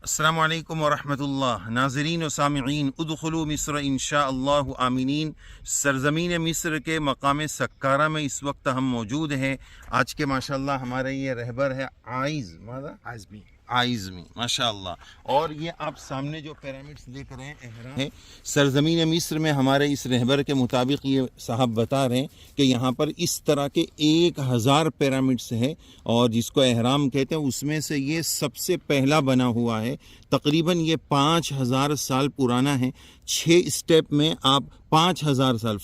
अस्सलामु अलैकुम वरहमतुल्लाह। नाज़रीन व सामिईन, उदखुलू मिस्र इंशाअल्लाहु आमीनीन। सरज़मीन मिस्र के मकाम सक्कारा में इस वक्त हम मौजूद हैं। आज के माशाअल्लाह हमारे ये रहबर है आइज़मी माशाअल्लाह। और ये आप सामने जो पिरामिड्स देख रहे हैं एहराम है। सरज़मीन मिस्र में हमारे इस रहबर के मुताबिक ये साहब बता रहे हैं कि यहाँ पर इस तरह के 1000 पिरामिड्स हैं और जिसको एहराम कहते हैं उसमें से ये सबसे पहला बना हुआ है। तकरीबन ये 5000 साल पुराना है। 6 स्टेप में आप 5000 साल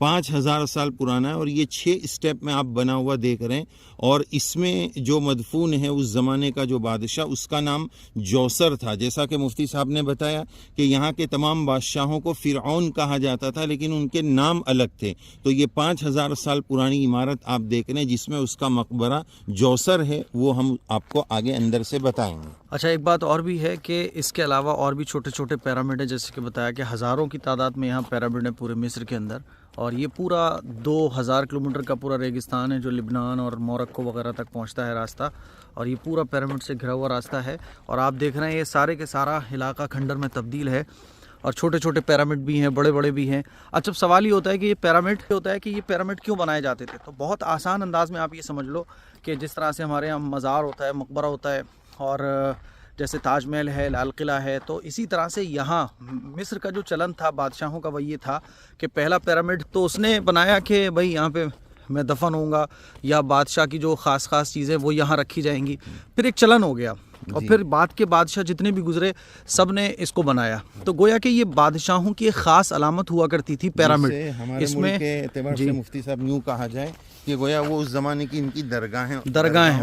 5000 साल पुराना है और ये 6 स्टेप में आप बना हुआ देख रहे हैं। और इसमें जो मदफून है उस ज़माने का जो बादशाह, उसका नाम जोसर था। जैसा कि मुफ्ती साहब ने बताया कि यहाँ के तमाम बादशाहों को फ़िरऔन कहा जाता था, लेकिन उनके नाम अलग थे। तो ये 5000 साल पुरानी इमारत आप देख रहे हैं जिसमें उसका मकबरा जोसर है, वो हम आपको आगे अंदर से बताएंगे। अच्छा, एक बात और भी है कि इसके अलावा और भी छोटे छोटे पिरामिड है, जैसे कि बताया कि हज़ारों की तादाद में यहाँ पिरामिड है पूरे मिस्र के अंदर। और ये पूरा 2000 किलोमीटर का पूरा रेगिस्तान है जो लिबनान और मोरक्को वगैरह तक पहुँचता है रास्ता। और ये पूरा पिरामिड से घिरा हुआ रास्ता है। और आप देख रहे हैं ये सारे के सारा इलाका खंडर में तब्दील है और छोटे छोटे पिरामिड भी हैं, बड़े बड़े भी हैं। अच्छा, सवाल ये होता है कि ये पिरामिड क्यों बनाए जाते थे। तो बहुत आसान अंदाज में आप ये समझ लो कि जिस तरह से हमारे यहाँ मज़ार होता है, मकबरा होता है और जैसे ताजमहल है, लाल किला है, तो इसी तरह से यहाँ मिस्र का जो चलन था बादशाहों का, वह ये था कि पहला पिरामिड तो उसने बनाया कि भाई यहाँ पे मैं दफन होऊंगा या बादशाह की जो ख़ास चीज़ें वो यहाँ रखी जाएंगी। फिर एक चलन हो गया और फिर बाद के बादशाह जितने भी गुजरे सब ने इसको बनाया। तो गोया कि ये बादशाहों की एक ख़ास अलामत हुआ करती थी पिरामिड। इसमें के एतबार से मुफ्ती साहब यूँ कहा जाए कि गोया वो उस ज़माने की इनकी दरगाहें हैं।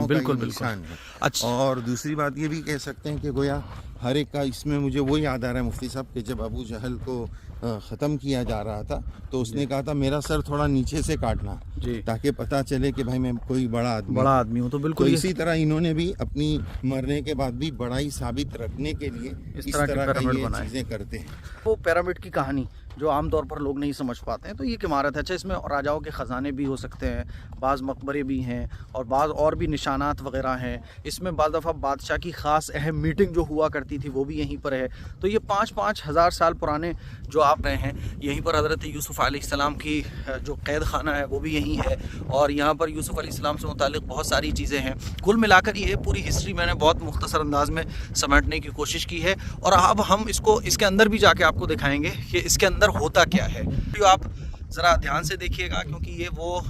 बिल्कुल। अच्छा, और दूसरी बात ये भी कह सकते हैं कि गोया हर एक का, इसमें मुझे वो याद आ रहा है मुफ्ती साहब कि जब अबू जहल को ख़त्म किया जा रहा था तो उसने कहा था मेरा सर थोड़ा नीचे से काटना ताकि पता चले कि भाई मैं कोई बड़ा आदमी हूँ। तो बिल्कुल इसी तरह इन्होंने भी अपनी मरने के बाद भी बड़ाई साबित रखने के लिए इस तरह की चीज़ें करते हैं। वो पिरामिड की कहानी जो आमतौर पर लोग नहीं समझ पाते हैं, तो ये एक इमारत है। अच्छा, इसमें राजाओं के ख़जाने भी हो सकते हैं, बाज़ मकबरे भी हैं और बाज़ और भी निशानात वगैरह हैं। इसमें बाज़ दफ़ा बादशाह की ख़ास अहम मीटिंग जो हुआ करती थी वो भी यहीं पर है। तो ये 5-5 हज़ार साल पुराने जो आप रहे हैं, यहीं पर हज़रत यूसुफ़ अलैहिस्सलाम की जो कैद खाना है वो भी यहीं है। और यहाँ पर यूसुफ़ अलैहिस्सलाम से मुतालिक बहुत सारी चीज़ें हैं। कुल मिलाकर ये पूरी हिस्ट्री मैंने बहुत मुख्तसर अंदाज में समेटने की कोशिश की है और अब हम इसके अंदर भी जाके आपको दिखाएंगे कि इसके अंदर होता क्या है। वीडियो आप ज़रा ध्यान से देखिएगा क्योंकि ये वो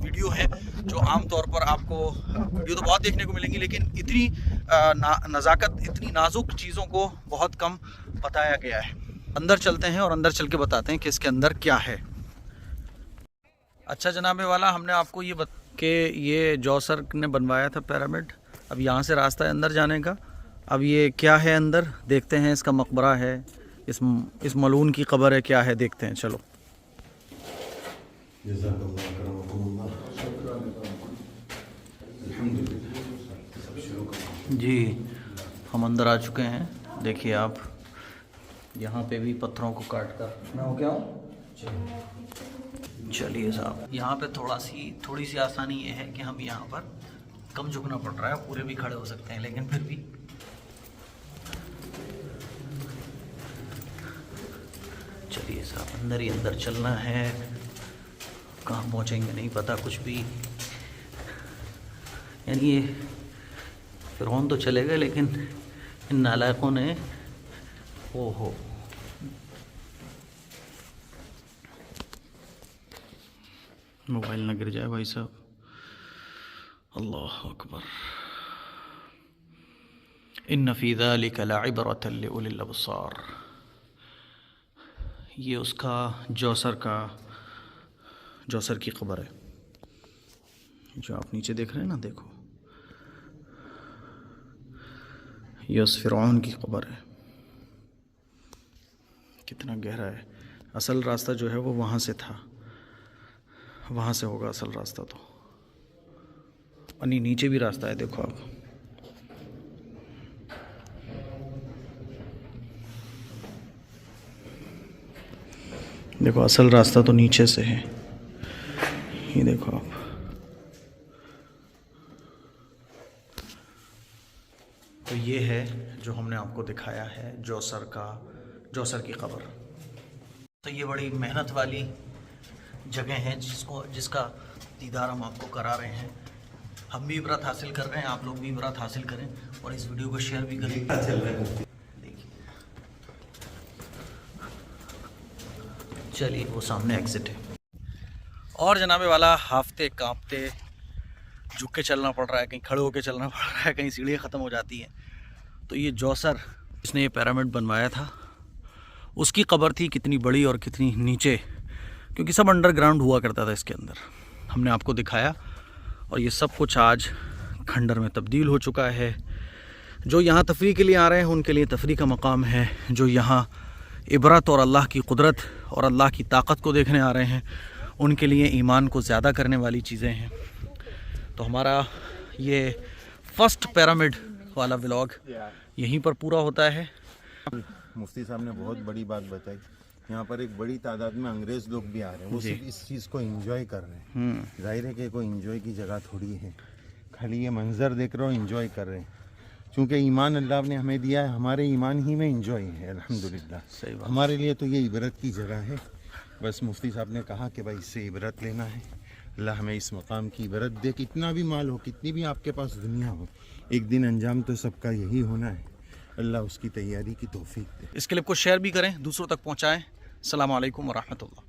वीडियो है जो आमतौर पर आपको वीडियो तो बहुत देखने को मिलेंगी, लेकिन इतनी नज़ाकत, इतनी नाजुक चीज़ों को बहुत कम बताया गया है। अंदर चलते हैं और अंदर चल के बताते हैं कि इसके अंदर क्या है। अच्छा जनाबे वाला, हमने आपको ये कि ये जोसर ने बनवाया था पिरामिड। अब यहाँ से रास्ता है अंदर जाने का। अब ये क्या है अंदर देखते हैं। इसका मकबरा है, इस मलून की कब्र है, क्या है देखते हैं। चलो जी, हम अंदर आ चुके हैं। देखिए आप, यहाँ पे भी पत्थरों को काट कर मैं हो गया हूँ। चलिए साहब, यहाँ पे थोड़ी सी आसानी ये है कि हम यहाँ पर कम झुकना पड़ रहा है, पूरे भी खड़े हो सकते हैं, लेकिन फिर भी चलिए साहब अंदर ही अंदर चलना है। कहाँ पहुँचेंगे नहीं पता कुछ भी। यानी ये फ़िरौन तो चले गए, लेकिन इन नालायकों ने ओहो मोबाइल ना गिर जाए भाई साहब। अल्लाह अकबर। इन्न फ़ी ज़ालिका लइब्रतन लिउलिल अब्सार। ये उसका जोसर की क़ब्र है जो आप नीचे देख रहे हैं ना। देखो, ये उस फ़िरऔन की क़ब्र है। कितना गहरा है। असल रास्ता जो है वो वहाँ से था, वहाँ से होगा असल रास्ता। तो नीचे भी रास्ता है, देखो आप। देखो असल रास्ता तो नीचे से है, ये देखो आप। तो ये है जो हमने आपको दिखाया है जौसर की ख़बर। तो ये बड़ी मेहनत वाली जगह है जिसका दीदार हम आपको करा रहे हैं। हम भी इबरत हासिल कर रहे हैं, आप लोग भी इबरत हासिल करें और इस वीडियो को शेयर भी करें। देखिए, चलिए वो सामने एग्जिट है। और जनाबे वाला हाफते कांपते झुक के चलना पड़ रहा है, कहीं खड़े होके चलना पड़ रहा है, कहीं सीढ़ियाँ ख़त्म हो जाती हैं। तो ये जौसर जिसने ये पिरामिड बनवाया था उसकी कब्र थी, कितनी बड़ी और कितनी नीचे, क्योंकि सब अंडरग्राउंड हुआ करता था इसके अंदर। हमने आपको दिखाया और ये सब कुछ आज खंडर में तब्दील हो चुका है। जो यहाँ तफरीह के लिए आ रहे हैं उनके लिए तफरीह का मकाम है, जो यहाँ इबरत और अल्लाह की कुदरत और अल्लाह की ताकत को देखने आ रहे हैं उनके लिए ईमान को ज़्यादा करने वाली चीज़ें हैं। तो हमारा ये फर्स्ट पिरामिड वाला व्लॉग यहीं पर पूरा होता है। मुफ्ती साहब ने बहुत बड़ी बात बताई, यहाँ पर एक बड़ी तादाद में अंग्रेज लोग भी आ रहे हैं, वो सिर्फ इस चीज़ को एंजॉय कर रहे हैं। जाहिर है कि कोई एंजॉय की जगह थोड़ी है, खाली ये मंजर देख रहे हो एंजॉय कर रहे हैं। क्योंकि ईमान अल्लाह ने हमें दिया है, हमारे ईमान ही में एंजॉय है अल्हम्दुलिल्लाह। सही बात। हमारे लिए तो ये इबरत की जगह है। बस मुफ्ती साहब ने कहा कि भाई इससे इबरत लेना है, अल्लाह हमें इस मकाम की इबरत दे। कितना भी माल हो, कितनी भी आपके पास दुनिया हो, एक दिन अंजाम तो सबका यही होना है। अल्लाह उसकी तैयारी की तौफीक दे। इस क्लिप को शेयर भी करें, दूसरों तक पहुँचाएँ। अस्सलामु अलैकुम व रहमतुल्लाह।